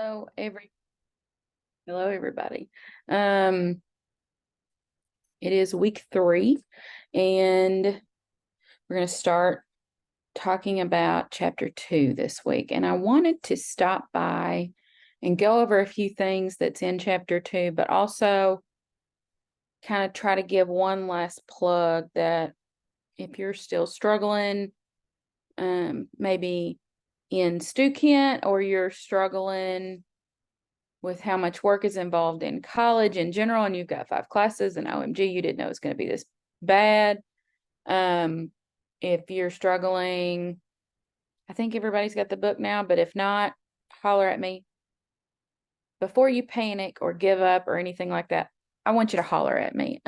Hello, hello, everybody. Um, it is week 3, and we're going to start talking about chapter 2 this week. And I wanted to stop by and go over a few things that's in chapter 2, but also kind of try to give one last plug that if you're still struggling, maybe in Stu Kent, or you're struggling with how much work is involved in college in general, and you've got 5 classes, and OMG, you didn't know it was going to be this bad. If you're struggling, I think everybody's got the book now, but if not, holler at me. Before you panic or give up or anything like that, I want you to holler at me.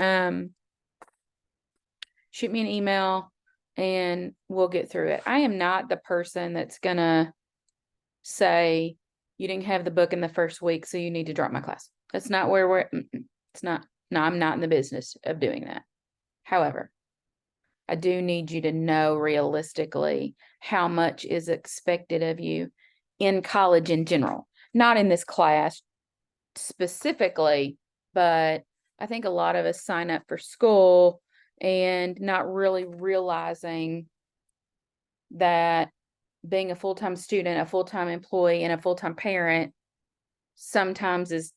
Shoot me an email and we'll get through it. I am not the person that's gonna say, you didn't have the book in the first week, so you need to drop my class. That's not where it's not. No, I'm not in the business of doing that. However, I do need you to know realistically how much is expected of you in college in general, not in this class specifically, but I think a lot of us sign up for school and not really realizing that being a full-time student, a full-time employee, and a full-time parent sometimes is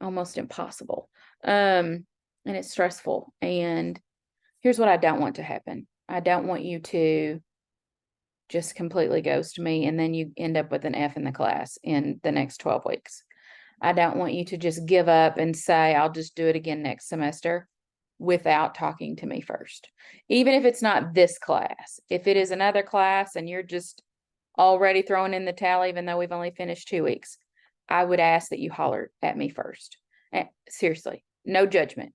almost impossible. And it's stressful. And here's what I don't want to happen. I don't want you to just completely ghost me and then you end up with an F in the class in the next 12 weeks. I don't want you to just give up and say, I'll just do it again next semester without talking to me first. Even if it's not this class, if it is another class and you're just already throwing in the towel, even though we've only finished 2 weeks, I would ask that you holler at me first. Seriously, no judgment,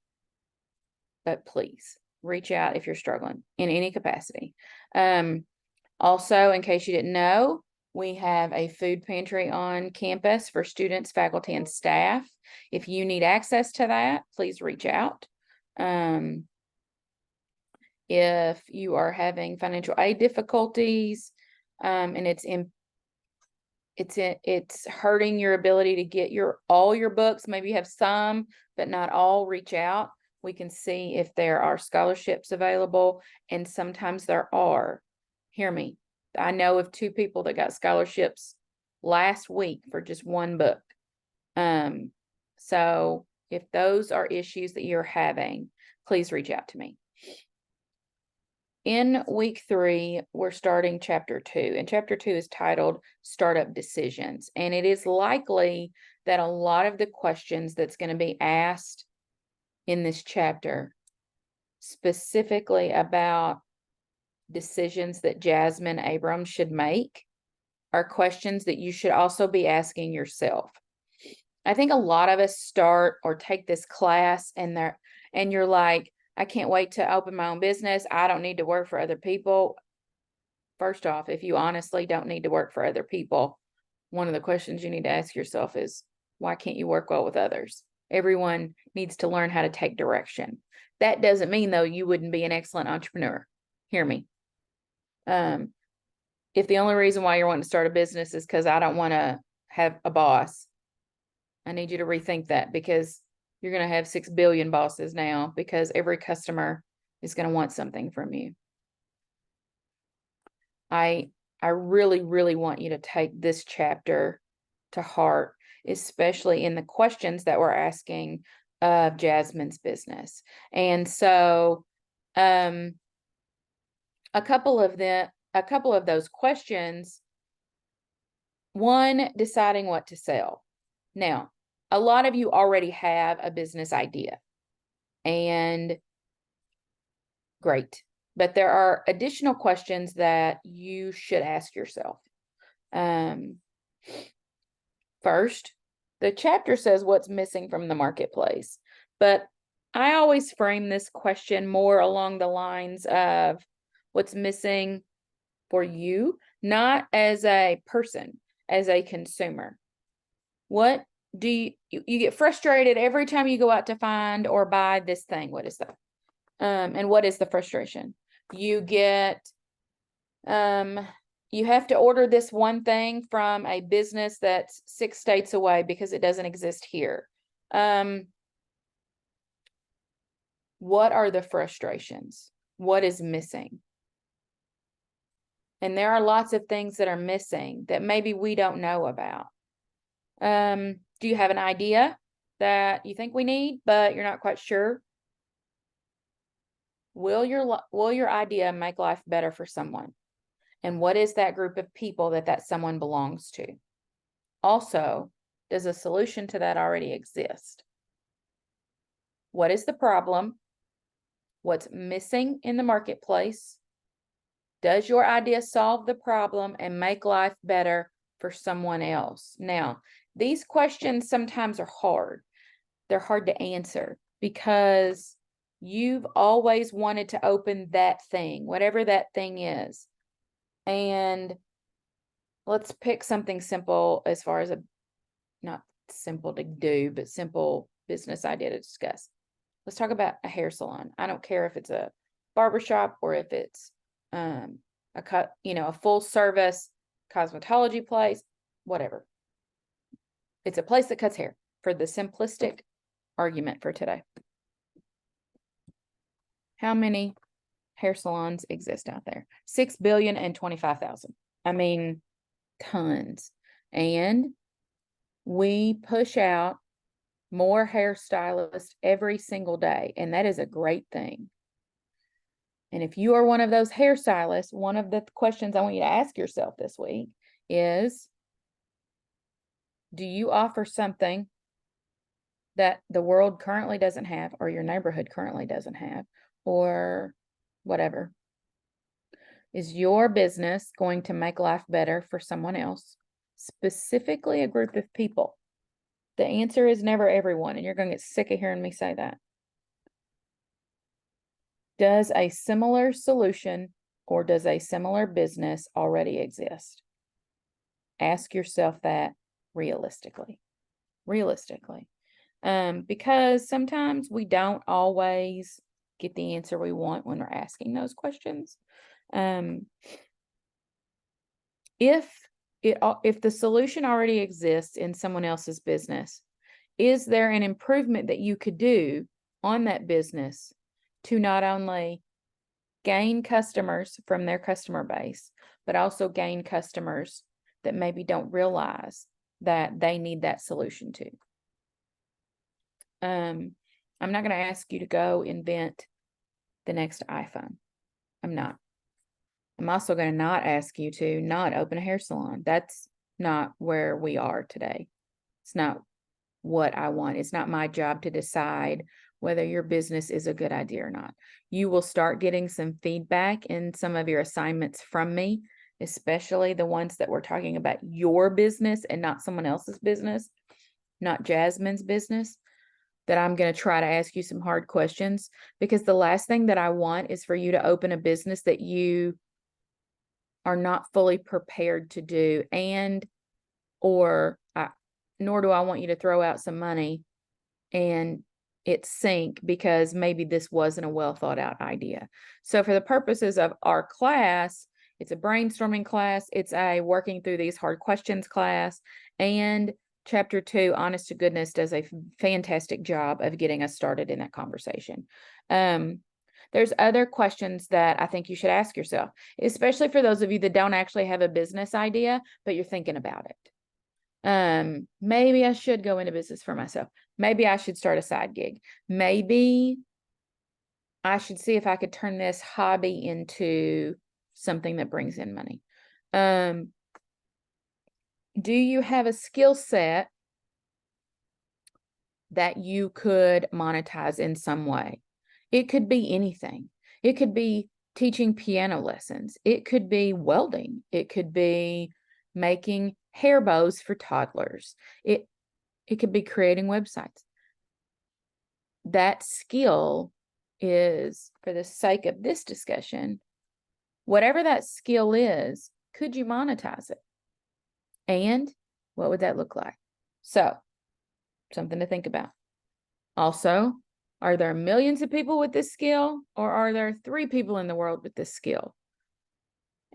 but please reach out if you're struggling in any capacity. Also, in case you didn't know, we have a food pantry on campus for students, faculty, and staff. If you need access to that, please reach out. If you are having financial aid difficulties, and it's hurting your ability to get all your books, maybe you have some, but not all, reach out. We can see if there are scholarships available, and sometimes there are. Hear me. I know of 2 people that got scholarships last week for just 1 book. So if those are issues that you're having, please reach out to me. In week 3, we're starting chapter 2, and chapter 2 is titled Startup Decisions. And it is likely that a lot of the questions that's going to be asked in this chapter, specifically about decisions that Jasmine Abrams should make, are questions that you should also be asking yourself. I think a lot of us start or take this class and you're like, I can't wait to open my own business. I don't need to work for other people. First off, if you honestly don't need to work for other people, one of the questions you need to ask yourself is, why can't you work well with others? Everyone needs to learn how to take direction. That doesn't mean, though, you wouldn't be an excellent entrepreneur. Hear me. If the only reason why you're wanting to start a business is because I don't want to have a boss, I need you to rethink that, because you're going to have 6 billion bosses now, because every customer is going to want something from you. I really, really want you to take this chapter to heart, especially in the questions that we're asking of Jasmine's business. And so, a couple of those questions. One, deciding what to sell. Now, a lot of you already have a business idea, and great, but there are additional questions that you should ask yourself. First, the chapter says what's missing from the marketplace, but I always frame this question more along the lines of what's missing for you, not as a person, as a consumer. What do you get frustrated every time you go out to find or buy this thing? What is that? And what is the frustration? You get you have to order this one thing from a business that's 6 states away because it doesn't exist here. What are the frustrations? What is missing? And there are lots of things that are missing that maybe we don't know about. Do you have an idea that you think we need, but you're not quite sure? Will your idea make life better for someone? And what is that group of people that someone belongs to? Also, does a solution to that already exist? What is the problem? What's missing in the marketplace? Does your idea solve the problem and make life better for someone else? Now, these questions sometimes are hard. They're hard to answer because you've always wanted to open that thing, whatever that thing is. And let's pick something simple as far as not simple to do, but simple business idea to discuss. Let's talk about a hair salon. I don't care if it's a barbershop or if it's a full service cosmetology place, whatever. It's a place that cuts hair for the simplistic argument for today. How many hair salons exist out there? 6,025,000. I mean, tons. And we push out more hairstylists every single day, and that is a great thing. And if you are one of those hairstylists, one of the questions I want you to ask yourself this week is, do you offer something that the world currently doesn't have, or your neighborhood currently doesn't have, or whatever? Is your business going to make life better for someone else, specifically a group of people? The answer is never everyone, and you're going to get sick of hearing me say that. Does a similar solution or does a similar business already exist? Ask yourself that realistically. Because sometimes we don't always get the answer we want when we're asking those questions. If the solution already exists in someone else's business, is there an improvement that you could do on that business to not only gain customers from their customer base, but also gain customers that maybe don't realize that they need that solution to? I'm not going to ask you to go invent the next iPhone. I'm not. I'm also going to not ask you to not open a hair salon. That's not where we are today. It's not what I want. It's not my job to decide whether your business is a good idea or not. You will start getting some feedback in some of your assignments from me, especially the ones that we're talking about your business and not someone else's business, not Jasmine's business, that I'm going to try to ask you some hard questions, because the last thing that I want is for you to open a business that you are not fully prepared to do, nor do I want you to throw out some money and it sink because maybe this wasn't a well thought out idea. So for the purposes of our class, it's a brainstorming class, it's a working through these hard questions class, and Chapter 2, Honest to Goodness, does a fantastic job of getting us started in that conversation. There's other questions that I think you should ask yourself, especially for those of you that don't actually have a business idea, but you're thinking about it. Maybe I should go into business for myself. Maybe I should start a side gig. Maybe I should see if I could turn this hobby into something that brings in money. Do you have a skill set that you could monetize in some way? It could be anything. It could be teaching piano lessons. It could be welding. It could be making hair bows for toddlers. It could be creating websites. That skill is, for the sake of this discussion, whatever that skill is, could you monetize it? And what would that look like? So, something to think about. Also, are there millions of people with this skill, or are there 3 people in the world with this skill?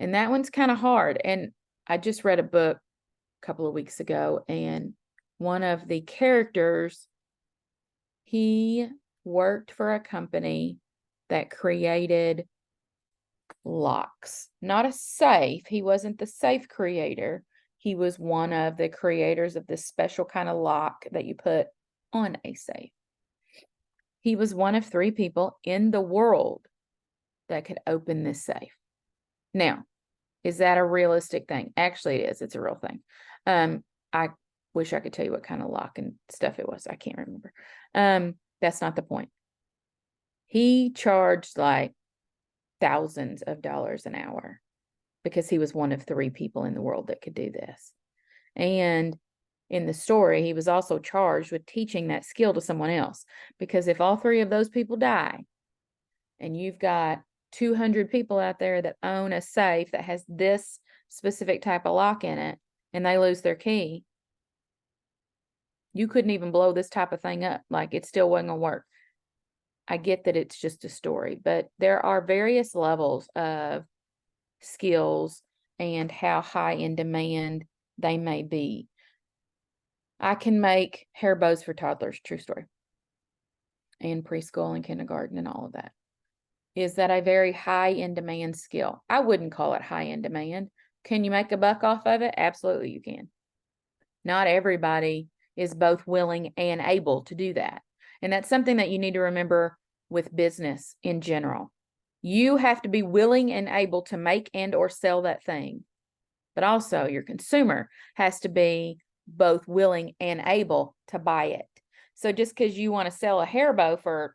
And that one's kind of hard. And I just read a book a couple of weeks ago, and one of the characters, he worked for a company that created locks, not a safe. He wasn't the safe creator. He was one of the creators of this special kind of lock that you put on a safe. He was one of 3 people in the world that could open this safe. Now, is that a realistic thing? Actually, it is. It's a real thing. I wish I could tell you what kind of lock and stuff it was. I can't remember. That's not the point. He charged like thousands of dollars an hour because he was one of 3 people in the world that could do this. And in the story, he was also charged with teaching that skill to someone else, because if all 3 of those people die and you've got 200 people out there that own a safe that has this specific type of lock in it and they lose their key, you couldn't even blow this type of thing up. Like, it still wasn't gonna work. I get that it's just a story, but there are various levels of skills and how high in demand they may be. I can make hair bows for toddlers, true story, and preschool and kindergarten and all of that. Is that a very high in demand skill? I wouldn't call it high in demand. Can you make a buck off of it? Absolutely you can. Not everybody is both willing and able to do that. And that's something that you need to remember with business in general. You have to be willing and able to make and or sell that thing. But also your consumer has to be both willing and able to buy it. So just because you want to sell a hair bow for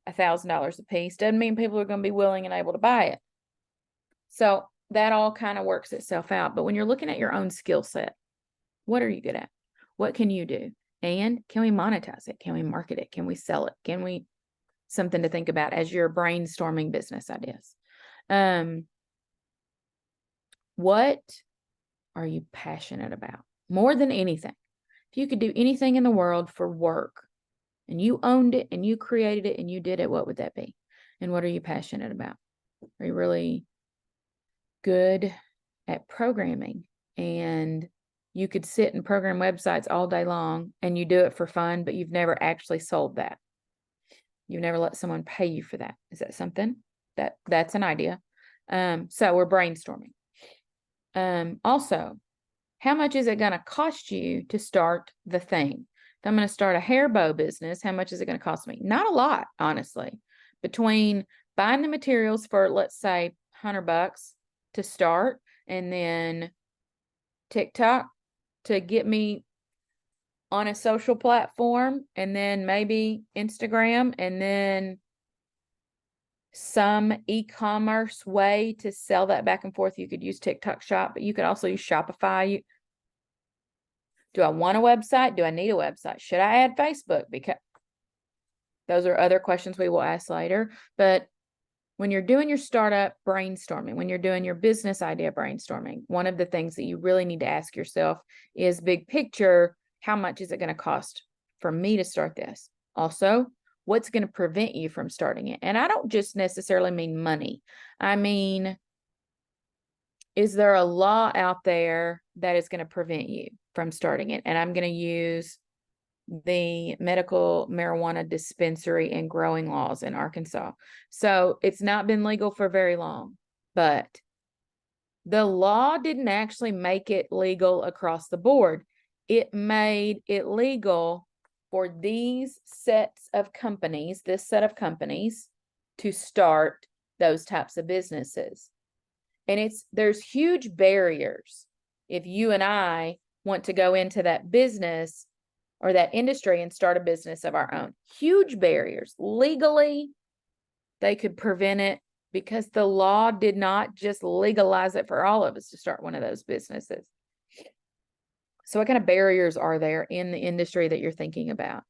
$1,000 a piece doesn't mean people are going to be willing and able to buy it. So that all kind of works itself out. But when you're looking at your own skill set, what are you good at? What can you do? And can we monetize it? Can we market it? Can we sell it? Can we, something to think about as you're brainstorming business ideas. What are you passionate about? More than anything. If you could do anything in the world for work and you owned it and you created it and you did it, what would that be? And what are you passionate about? Are you really good at programming and you could sit and program websites all day long and you do it for fun, but you've never actually sold that? You've never let someone pay you for that. Is that something? That's an idea. So we're brainstorming. Also, how much is it going to cost you to start the thing? If I'm going to start a hair bow business, how much is it going to cost me? Not a lot, honestly. Between buying the materials for, let's say, $100 to start, and then TikTok to get me on a social platform, and then maybe Instagram, and then some e-commerce way to sell that back and forth. You could use TikTok Shop, but you could also use Shopify. Do I want a website? Do I need a website? Should I add Facebook? Because those are other questions we will ask later. But when you're doing your startup brainstorming, when you're doing your business idea brainstorming, one of the things that you really need to ask yourself is, big picture, how much is it going to cost for me to start this? Also, what's going to prevent you from starting it? And I don't just necessarily mean money. I mean, is there a law out there that is going to prevent you from starting it? And I'm going to use the medical marijuana dispensary and growing laws in Arkansas. So it's not been legal for very long, but the law didn't actually make it legal across the board. It made it legal for these sets of companies, this set of companies, to start those types of businesses. And there's huge barriers if you and I want to go into that business or that industry and start a business of our own. Huge barriers. Legally, they could prevent it because the law did not just legalize it for all of us to start one of those businesses. So what kind of barriers are there in the industry that you're thinking about?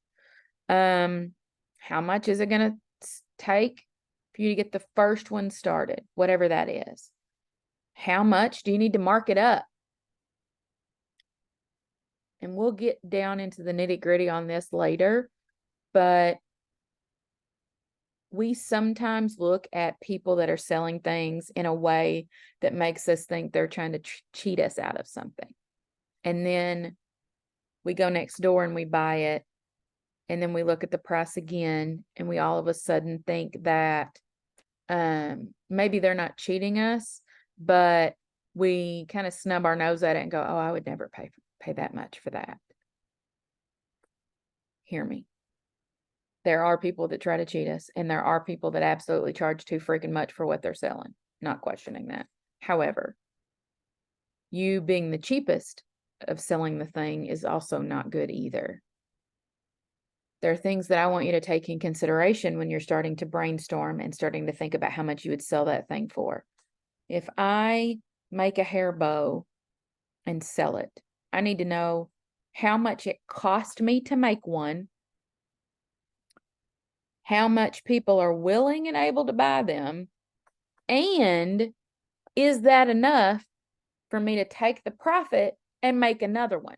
How much is it going to take for you to get the first one started, whatever that is? How much do you need to mark it up? And we'll get down into the nitty-gritty on this later, but we sometimes look at people that are selling things in a way that makes us think they're trying to cheat us out of something. And then we go next door and we buy it. And then we look at the price again, and we all of a sudden think that maybe they're not cheating us, but we kind of snub our nose at it and go, oh, I would never pay that much for that. Hear me. There are people that try to cheat us, and there are people that absolutely charge too freaking much for what they're selling. Not questioning that. However, you being the cheapest of selling the thing is also not good either. There are things that I want you to take in consideration when you're starting to brainstorm and starting to think about how much you would sell that thing for. If I make a hair bow and sell it, I need to know how much it cost me to make one, how much people are willing and able to buy them, and is that enough for me to take the profit and make another one?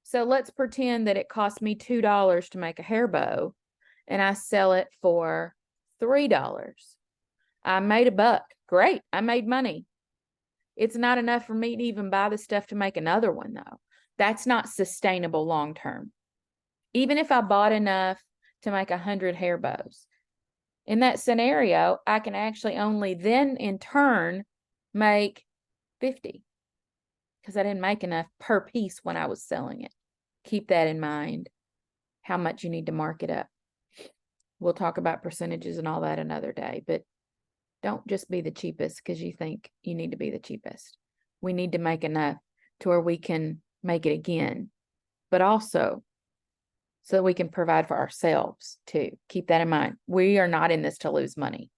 So let's pretend that it cost me $2 to make a hair bow, and I sell it for $3. I made $1. Great, I made money. It's not enough for me to even buy the stuff to make another one, though. That's not sustainable long term. Even if I bought enough to make 100 hair bows, in that scenario, I can actually only then in turn make 50 because I didn't make enough per piece when I was selling it. Keep that in mind, how much you need to mark it up. We'll talk about percentages and all that another day, but don't just be the cheapest because you think you need to be the cheapest. We need to make enough to where we can make it again, but also so that we can provide for ourselves too. Keep that in mind. We are not in this to lose money.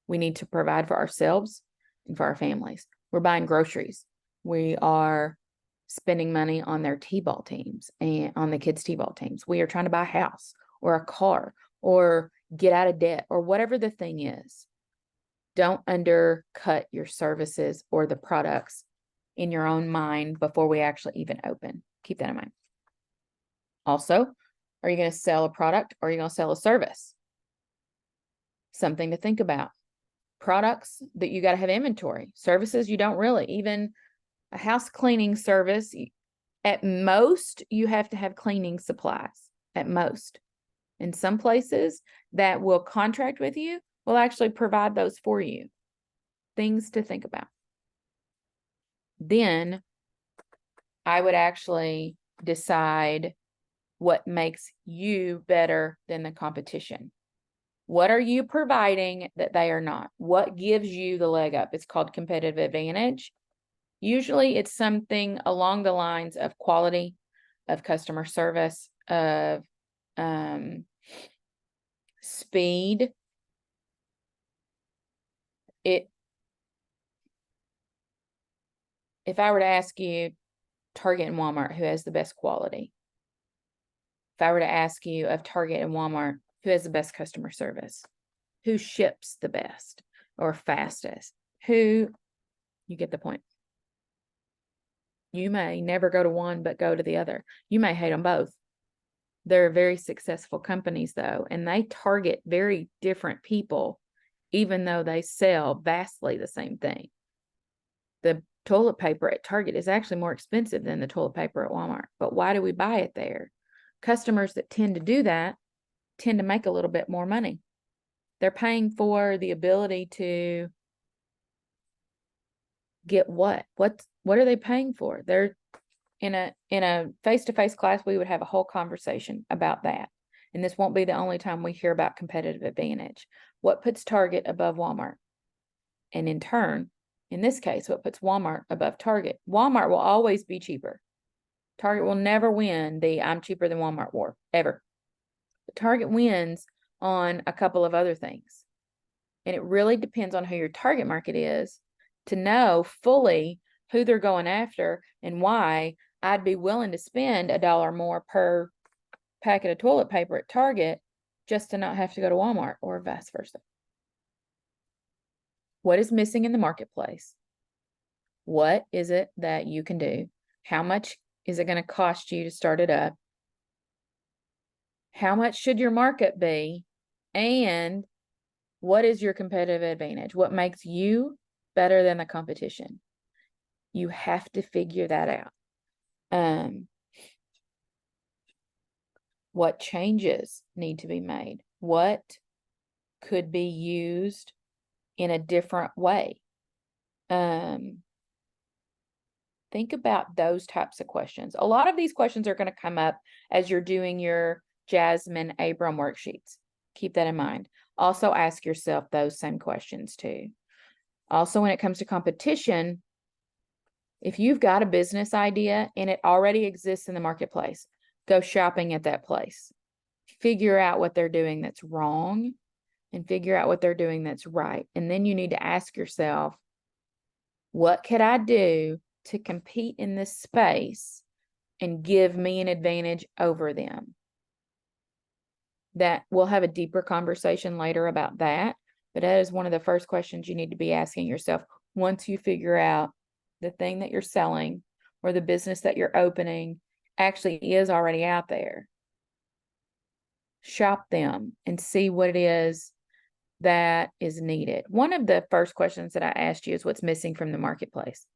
We need to provide for ourselves and for our families. We're buying groceries. We are spending money on their t-ball teams and on the kids' t-ball teams. We are trying to buy a house or a car or get out of debt or whatever the thing is. Don't undercut your services or the products in your own mind before we actually even open. Keep that in mind. Also, are you going to sell a product or are you going to sell a service? Something to think about. Products that you got to have inventory. Services you don't really. Even a house cleaning service, at most, you have to have cleaning supplies. At most. In some places that will contract with you will actually provide those for you. Things to think about. Then I would actually decide what makes you better than the competition. What are you providing that they are not? What gives you the leg up? It's called competitive advantage. Usually it's something along the lines of quality, of customer service, of speed. If I were to ask you Target and Walmart, who has the best quality? If I were to ask you of Target and Walmart, who has the best customer service? Who ships the best or fastest? You get the point. You may never go to one, but go to the other. You may hate them both. They're very successful companies, though, and they target very different people, even though they sell vastly the same thing. The toilet paper at Target is actually more expensive than the toilet paper at Walmart. But why do we buy it there? Customers that tend to do that tend to make a little bit more money. They're paying for the ability to get what? What are they paying for? They're in a face-to-face class, we would have a whole conversation about that. And this won't be the only time we hear about competitive advantage. What puts Target above Walmart? And in turn, in this case, what puts Walmart above Target? Walmart will always be cheaper. Target will never win the I'm cheaper than Walmart war, ever. But Target wins on a couple of other things. And it really depends on who your target market is to know fully who they're going after and why I'd be willing to spend $1 more per packet of toilet paper at Target just to not have to go to Walmart or vice versa. What is missing in the marketplace? What is it that you can do? How much is it going to cost you to start it up? How much should your markup be? And What is your competitive advantage? What makes you better than the competition? You have to figure that out. What changes need to be made? What could be used in a different way? Think about those types of questions. A lot of these questions are going to come up as you're doing your Jasmine Abram worksheets. Keep that in mind. Also ask yourself those same questions too. Also, when it comes to competition, if you've got a business idea and it already exists in the marketplace, go shopping at that place. Figure out what they're doing that's wrong and figure out what they're doing that's right. And then you need to ask yourself, what could I do to compete in this space and give me an advantage over them? That we'll have a deeper conversation later about that, but that is one of the first questions you need to be asking yourself once you figure out the thing that you're selling or the business that you're opening actually is already out there. Shop them and see what it is that is needed. One of the first questions that I asked you is what's missing from the marketplace.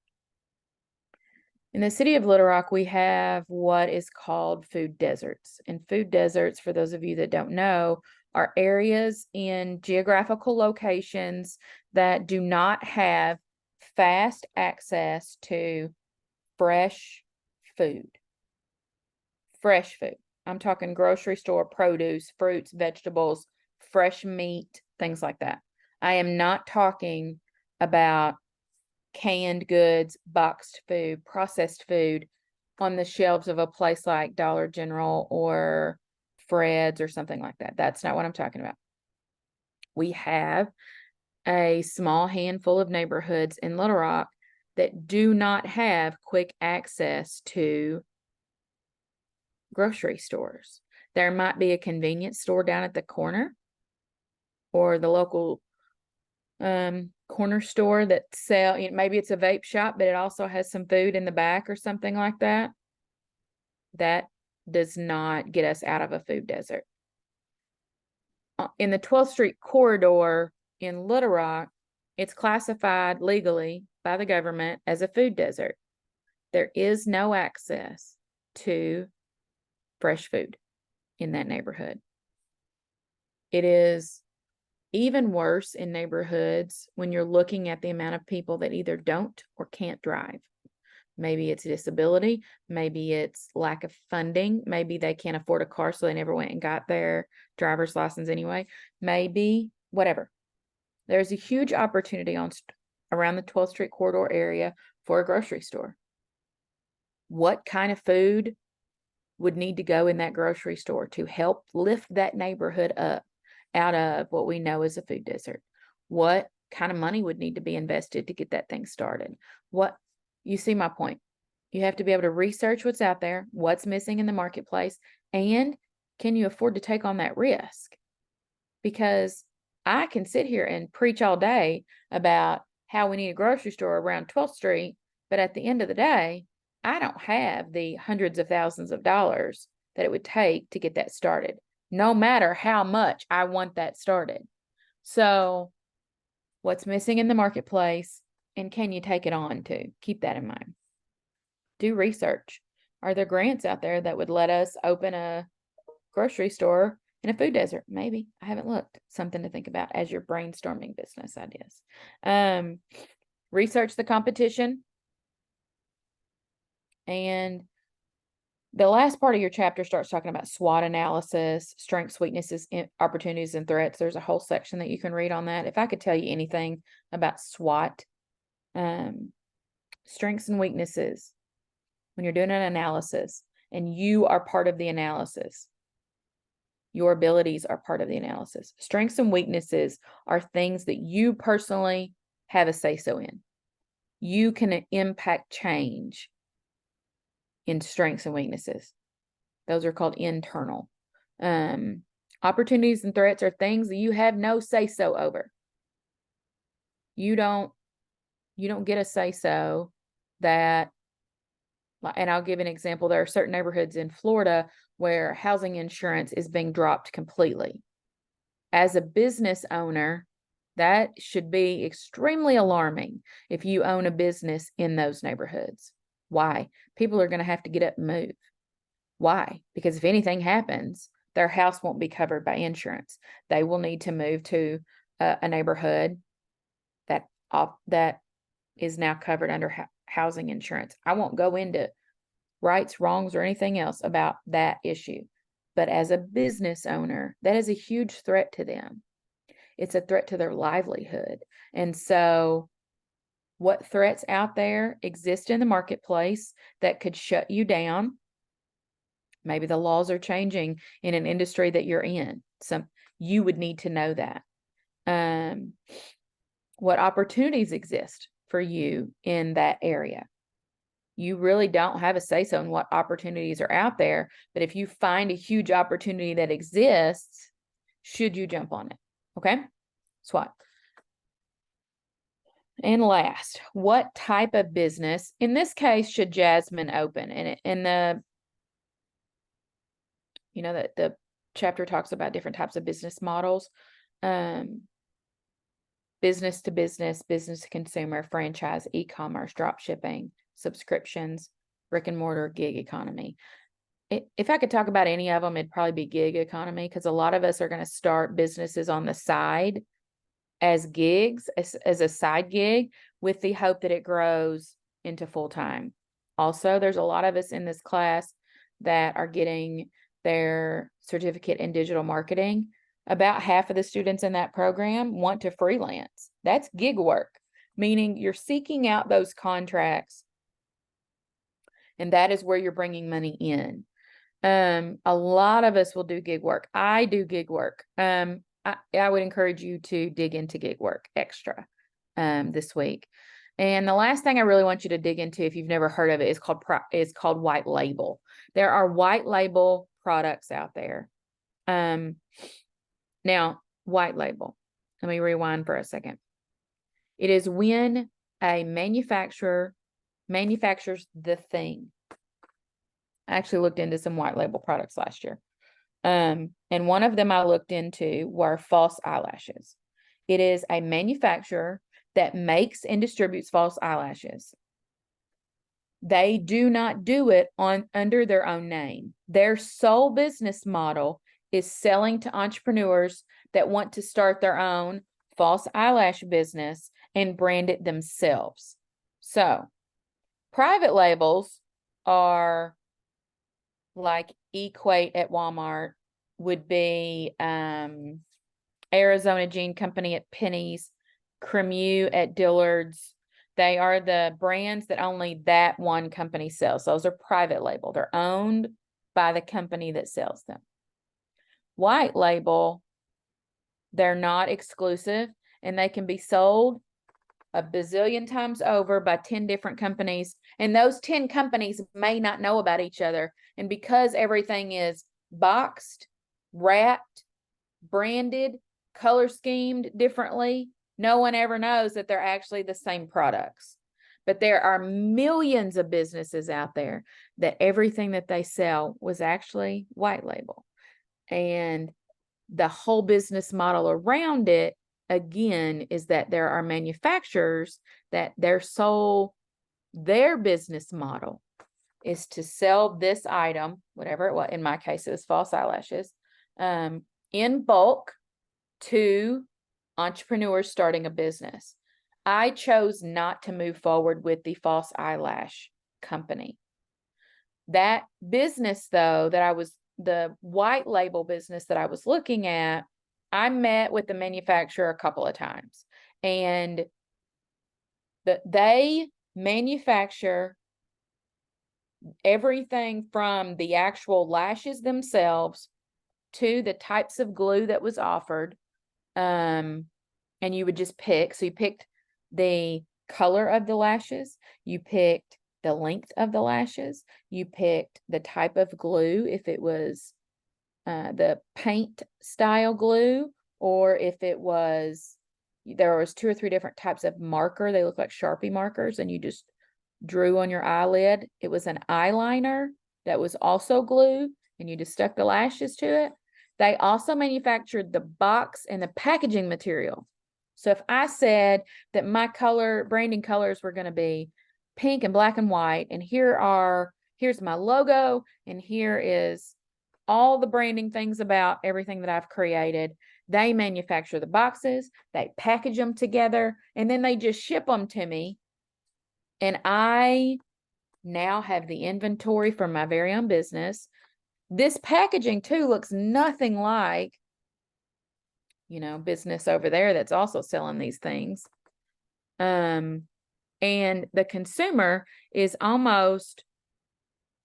In the city of Little Rock, we have what is called food deserts. And food deserts, for those of you that don't know, are areas in geographical locations that do not have fast access to fresh food. Fresh food. I'm talking grocery store produce, fruits, vegetables, fresh meat, things like that. I am not talking about canned goods, boxed food, processed food on the shelves of a place like Dollar General or Fred's or something like that. That's not what I'm talking about. We have a small handful of neighborhoods in Little Rock that do not have quick access to grocery stores. There might be a convenience store down at the corner or the local corner store that sell, maybe it's a vape shop, but it also has some food in the back or something like that. That does not get us out of a food desert. In the 12th Street corridor in Little Rock, it's classified legally by the government as a food desert. There is no access to fresh food in that neighborhood. It is even worse in neighborhoods when you're looking at the amount of people that either don't or can't drive. Maybe it's disability, maybe it's lack of funding, maybe they can't afford a car so they never went and got their driver's license anyway, maybe whatever. There's a huge opportunity around the 12th Street corridor area for a grocery store. What kind of food would need to go in that grocery store to help lift that neighborhood up out of what we know as a food desert? What kind of money would need to be invested to get that thing started? You see my point. You have to be able to research what's out there, what's missing in the marketplace, and can you afford to take on that risk? Because I can sit here and preach all day about how we need a grocery store around 12th Street, but at the end of the day, I don't have the hundreds of thousands of dollars that it would take to get that started, no matter how much I want that started. So what's missing in the marketplace, and can you take it on too? Keep that in mind. Do research. Are there grants out there that would let us open a grocery store in a food desert? Maybe. I haven't looked. Something to think about as you're brainstorming business ideas. Research the competition. And the last part of your chapter starts talking about SWOT analysis, strengths, weaknesses, opportunities, and threats. There's a whole section that you can read on that. If I could tell you anything about SWOT, strengths and weaknesses, when you're doing an analysis and you are part of the analysis, your abilities are part of the analysis. Strengths and weaknesses are things that you personally have a say-so in. You can impact change in strengths and weaknesses. Those are called internal. Opportunities and threats are things that you have no say-so over. You don't get a say-so that, and I'll give an example. There are certain neighborhoods in Florida where housing insurance is being dropped completely. As a business owner, That should be extremely alarming if you own a business in those neighborhoods. Why? People are going to have to get up and move. Why? Because if anything happens, their house won't be covered by insurance. They will need to move to a neighborhood that is now covered under housing insurance. I won't go into rights, wrongs, or anything else about that issue. But as a business owner, that is a huge threat to them. It's a threat to their livelihood. And so what threats out there exist in the marketplace that could shut you down? Maybe the laws are changing in an industry that you're in. So you would need to know that. What opportunities exist for you in that area? You really don't have a say-so in what opportunities are out there, but if you find a huge opportunity that exists, should you jump on it? Okay, SWOT. And last, what type of business, in this case, should Jasmine open? And in the, the chapter talks about different types of business models. Business to business, business to consumer, franchise, e-commerce, drop shipping, subscriptions, brick and mortar, gig economy. If I could talk about any of them, it'd probably be gig economy, because a lot of us are going to start businesses on the side as gigs, as a side gig, with the hope that it grows into full-time. Also, there's a lot of us in this class that are getting their certificate in digital marketing. About half of the students in that program want to freelance. That's gig work, meaning you're seeking out those contracts, and that is where you're bringing money in. A lot of us will do gig work. I do gig work. I would encourage you to dig into gig work extra this week. And the last thing I really want you to dig into, if you've never heard of it, is called white label. There are white label products out there. Now, white label, let me rewind for a second. It is when a manufacturer manufactures the thing. I actually looked into some white label products last year. And one of them I looked into were false eyelashes. It is a manufacturer that makes and distributes false eyelashes. They do not do it under their own name. Their sole business model is selling to entrepreneurs that want to start their own false eyelash business and brand it themselves. So, private labels are like Equate at Walmart, would be Arizona Jean Company at Penny's, Cremu at Dillard's. They are the brands that only that one company sells. Those are private label. They're owned by the company that sells them. White label, they're not exclusive, and they can be sold a bazillion times over by 10 different companies, and those 10 companies may not know about each other. And because everything is boxed, wrapped, branded, color schemed differently, no one ever knows that they're actually the same products. But there are millions of businesses out there that everything that they sell was actually white label. And the whole business model around it, again, is that there are manufacturers that their business model is to sell this item, whatever it was, in my case, it was false eyelashes, in bulk to entrepreneurs starting a business. I chose not to move forward with the false eyelash company. That business, though, the white label business that I was looking at, I met with the manufacturer a couple of times, and they manufacture everything from the actual lashes themselves to the types of glue that was offered. And you would just pick. So you picked the color of the lashes, you picked the length of the lashes, you picked the type of glue, if it was the paint style glue, or if it was, there was 2 or 3 different types of marker. They look like Sharpie markers, and you just drew on your eyelid. It was an eyeliner that was also glue, and you just stuck the lashes to it. They also manufactured the box and the packaging material. So if I said that my branding colors were going to be pink and black and white, and here's my logo, and here is all the branding things about everything that I've created. They manufacture the boxes, they package them together, and then they just ship them to me. And I now have the inventory for my very own business. This packaging too looks nothing like, business over there that's also selling these things. And the consumer is almost,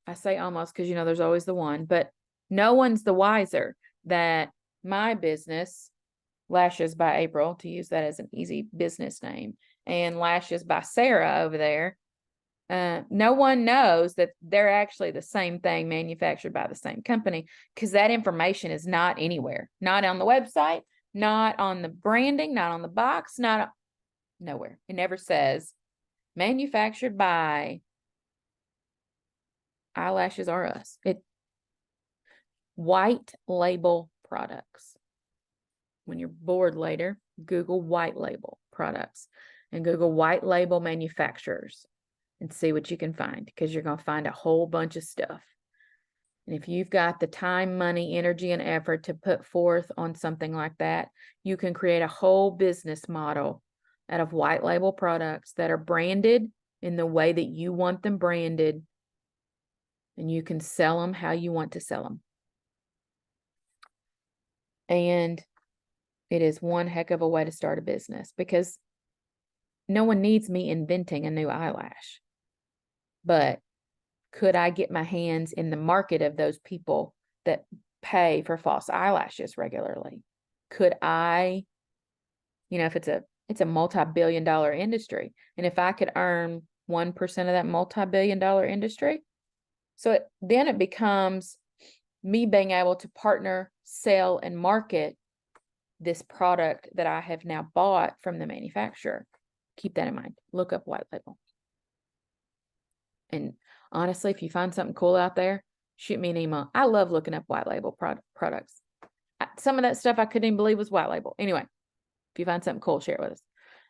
I say almost because, there's always the one, but no one's the wiser that my business, Lashes by April, to use that as an easy business name, and Lashes by Sarah over there, no one knows that they're actually the same thing manufactured by the same company, because that information is not anywhere, not on the website, not on the branding, not on the box, nowhere. It never says manufactured by Eyelashes R Us. White label products. When you're bored later, Google white label products and Google white label manufacturers and see what you can find, because you're going to find a whole bunch of stuff. And if you've got the time, money, energy, and effort to put forth on something like that, you can create a whole business model out of white label products that are branded in the way that you want them branded, and you can sell them how you want to sell them. And it is one heck of a way to start a business, because no one needs me inventing a new eyelash. But could I get my hands in the market of those people that pay for false eyelashes regularly? Could I, if it's a multi-billion-dollar industry, and if I could earn 1% of that multi-billion-dollar industry, then it becomes me being able to partner, sell, and market this product that I have now bought from the manufacturer. Keep that in mind. Look up white label. And honestly, if you find something cool out there, shoot me an email. I love looking up white label products. Some of that stuff I couldn't even believe was white label. Anyway, if you find something cool, share it with us.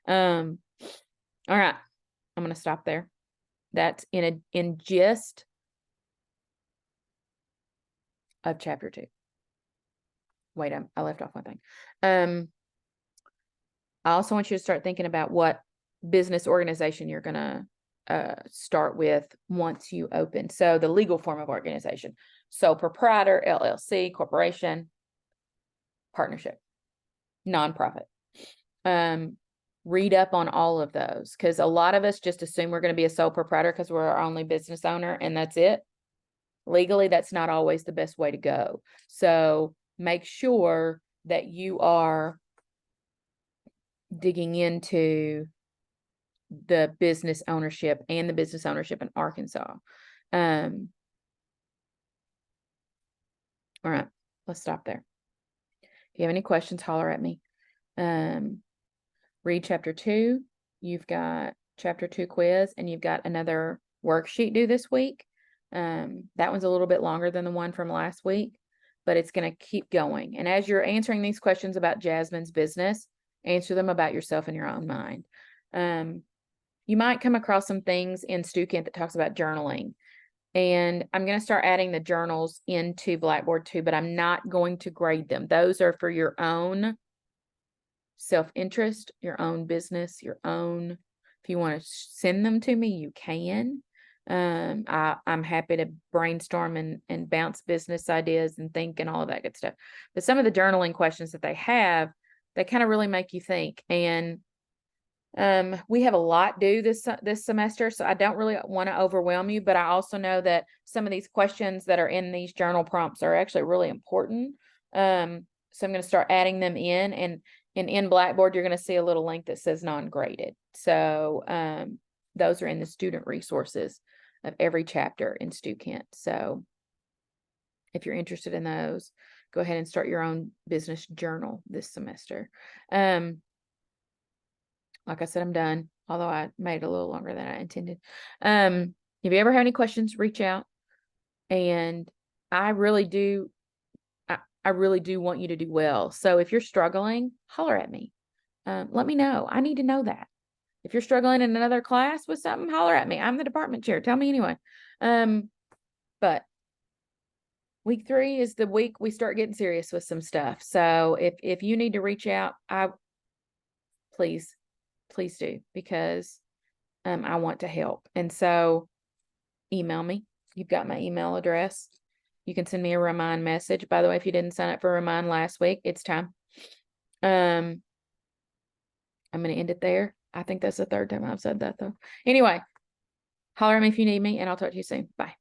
All right. I'm going to stop there. That's in gist of chapter 2. Wait, I left off one thing. I also want you to start thinking about what business organization you're going to start with once you open. So the legal form of organization. So proprietor, LLC, corporation, partnership, nonprofit. Read up on all of those, because a lot of us just assume we're going to be a sole proprietor because we're our only business owner and that's it. Legally, that's not always the best way to go. So make sure that you are digging into the business ownership and the business ownership in Arkansas. All right, let's stop there. If you have any questions, holler at me. Read chapter 2. You've got chapter 2 quiz, and you've got another worksheet due this week. That one's a little bit longer than the one from last week, but it's going to keep going. And as you're answering these questions about Jasmine's business, answer them about yourself in your own mind. You might come across some things in StuKent that talks about journaling. And I'm going to start adding the journals into Blackboard too, but I'm not going to grade them. Those are for your own self-interest, your own business, your own. If you want to send them to me, you can. I'm happy to brainstorm and bounce business ideas and think and all of that good stuff. But some of the journaling questions that they have, they kind of really make you think. And we have a lot due this semester, so I don't really want to overwhelm you, but I also know that some of these questions that are in these journal prompts are actually really important. So I'm going to start adding them in, and in Blackboard, you're going to see a little link that says non-graded. So those are in the student resources of every chapter in StuKent. So if you're interested in those, go ahead and start your own business journal this semester. Like I said, I'm done, although I made it a little longer than I intended. If you ever have any questions, reach out. And I really do want you to do well. So if you're struggling, holler at me. let me know. I need to know that. If you're struggling in another class with something, holler at me. I'm the department chair. Tell me anyway. But week 3 is the week we start getting serious with some stuff. So if you need to reach out, please do, because I want to help. And so email me. You've got my email address. You can send me a remind message. By the way, if you didn't sign up for remind last week, it's time. I'm going to end it there. I think that's the 3rd time I've said that though. Anyway, holler at me if you need me, and I'll talk to you soon. Bye.